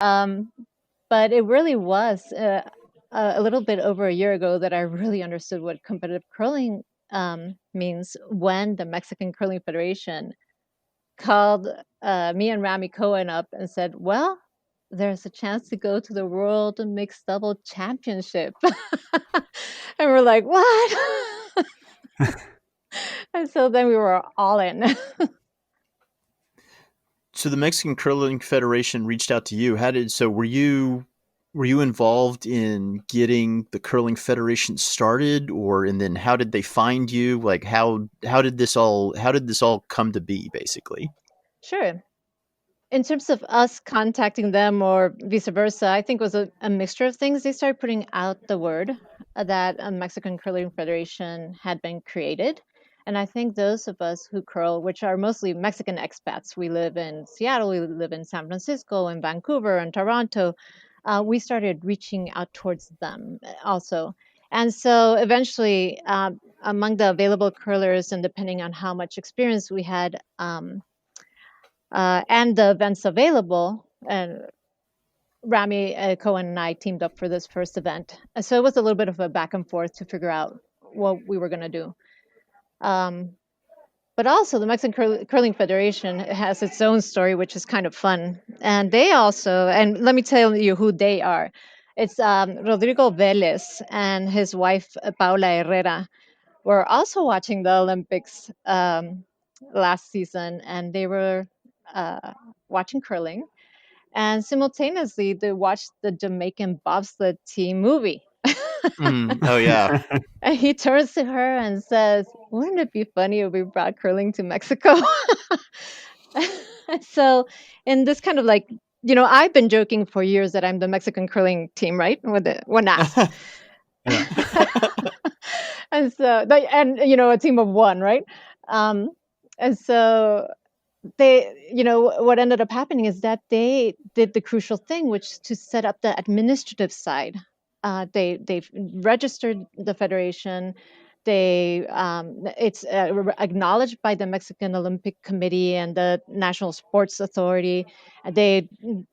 Um, but it really was a little bit over a year ago that I really understood what competitive curling means when the Mexican Curling Federation called me and Rami Cohen up and said, "Well, there's a chance to go to the World Mixed Double Championship." And we're like, "What?" And so then we were all in. So the Mexican Curling Federation reached out to you. Were you involved in getting the curling federation started, or and then how did they find you? Like how did this all come to be basically? Sure. In terms of us contacting them or vice versa, I think it was a mixture of things. They started putting out the word that a Mexican Curling Federation had been created. And I think those of us who curl, which are mostly Mexican expats, we live in Seattle, we live in San Francisco, in Vancouver, and Toronto, we started reaching out towards them also. And so eventually, among the available curlers, and depending on how much experience we had, and the events available. And Rami Cohen and I teamed up for this first event. So it was a little bit of a back and forth to figure out what we were going to do. Um, but also, the Mexican Curling Federation has its own story, which is kind of fun. And they also, and let me tell you who they are. It's Rodrigo Velez and his wife, Paula Herrera, were also watching the Olympics last season, and they were watching curling. And simultaneously, they watched the Jamaican bobsled team movie. Oh yeah. And he turns to her and says, "Wouldn't it be funny if we brought curling to Mexico?" So, in this kind of like, I've been joking for years that I'm the Mexican curling team, right? When asked. Yeah. And so, a team of one, right? Um, and so what ended up happening is that they did the crucial thing, which is to set up the administrative side. They've registered the federation. It's acknowledged by the Mexican Olympic Committee and the National Sports Authority. They,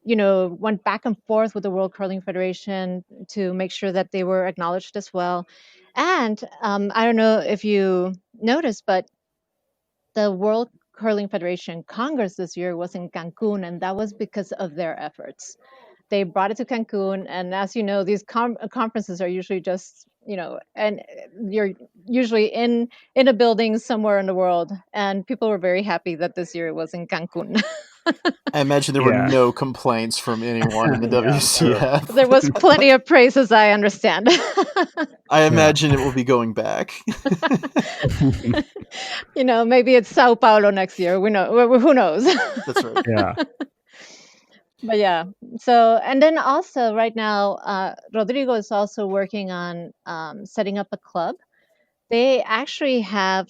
went back and forth with the World Curling Federation to make sure that they were acknowledged as well. And I don't know if you noticed, but the World Curling Federation Congress this year was in Cancun, and that was because of their efforts. They brought it to Cancun, and as you know, these conferences are usually just, and you're usually in a building somewhere in the world, and people were very happy that this year it was in Cancun. I imagine there were Yeah. no complaints from anyone in the Yeah. WCF. There was plenty of praise, as I understand. I imagine it will be going back. Maybe it's Sao Paulo next year. We know who knows. That's right. Yeah. But yeah, so and then also right now, Rodrigo is also working on setting up a club. They actually have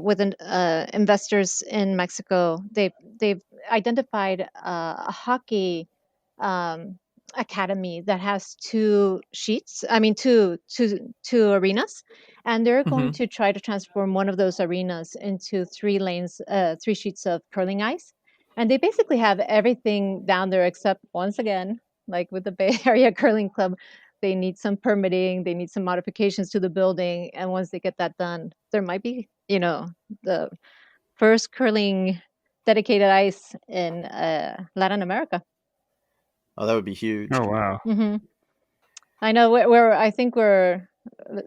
with investors in Mexico. They've identified a hockey um, academy that has two sheets. I mean, two arenas, and they're going Hmm. to try to transform one of those arenas into three lanes, three sheets of curling ice. And they basically have everything down there except, once again, like with the Bay Area Curling Club, they need some permitting, they need some modifications to the building, and once they get that done, there might be, the first curling dedicated ice in Latin America. Oh, that would be huge. Oh wow. Hmm. I know I think we're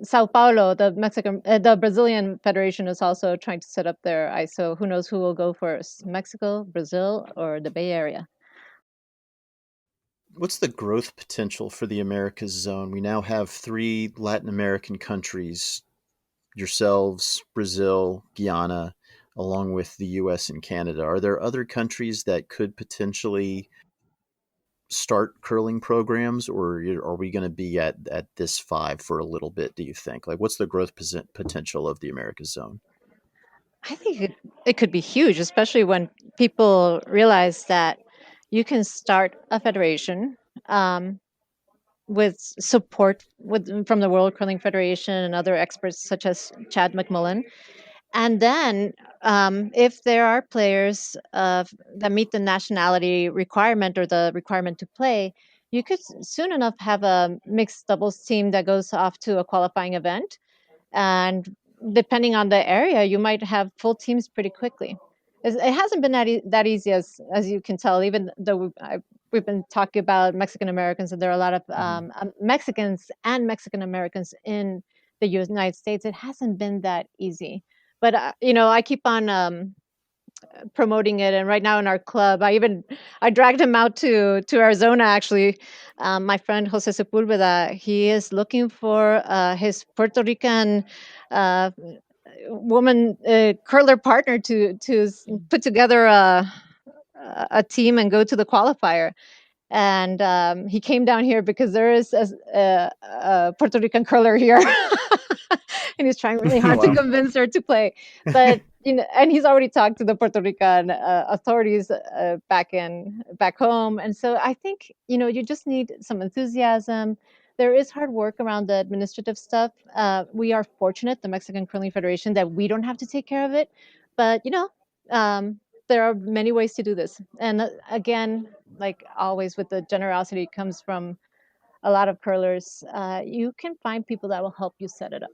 Sao Paulo, the Brazilian Federation is also trying to set up their ice. So who knows who will go first, Mexico, Brazil, or the Bay Area? What's the growth potential for the Americas zone? We now have three Latin American countries, yourselves, Brazil, Guyana, along with the US and Canada. Are there other countries that could potentially start curling programs, or are we going to be at this five for a little bit, do you think? Like, what's the growth potential of the Americas zone? I think it could be huge, especially when people realize that you can start a federation um, with support from the World Curling Federation and other experts such as Chad McMullen. And then, if there are players that meet the nationality requirement or the requirement to play, you could soon enough have a mixed doubles team that goes off to a qualifying event, and depending on the area, you might have full teams pretty quickly. It hasn't been that easy, as you can tell. Even though we've been talking about Mexican Americans, and there are a lot of Hmm. Mexicans and Mexican Americans in the United States. It hasn't been that easy, but I keep on promoting it. And right now in our club, I dragged him out to Arizona. Actually, my friend Jose Sepulveda, he is looking for his Puerto Rican uh, woman curler partner to put together a team and go to the qualifier. And he came down here because there is a Puerto Rican curler here, and he's trying really hard to Wow. convince her to play. But and he's already talked to the Puerto Rican authorities back home, and so I think you just need some enthusiasm. There is hard work around the administrative stuff. We are fortunate, the Mexican Curling Federation, that we don't have to take care of it, but um, there are many ways to do this. And again, like always with the generosity comes from a lot of curlers. You can find people that will help you set it up.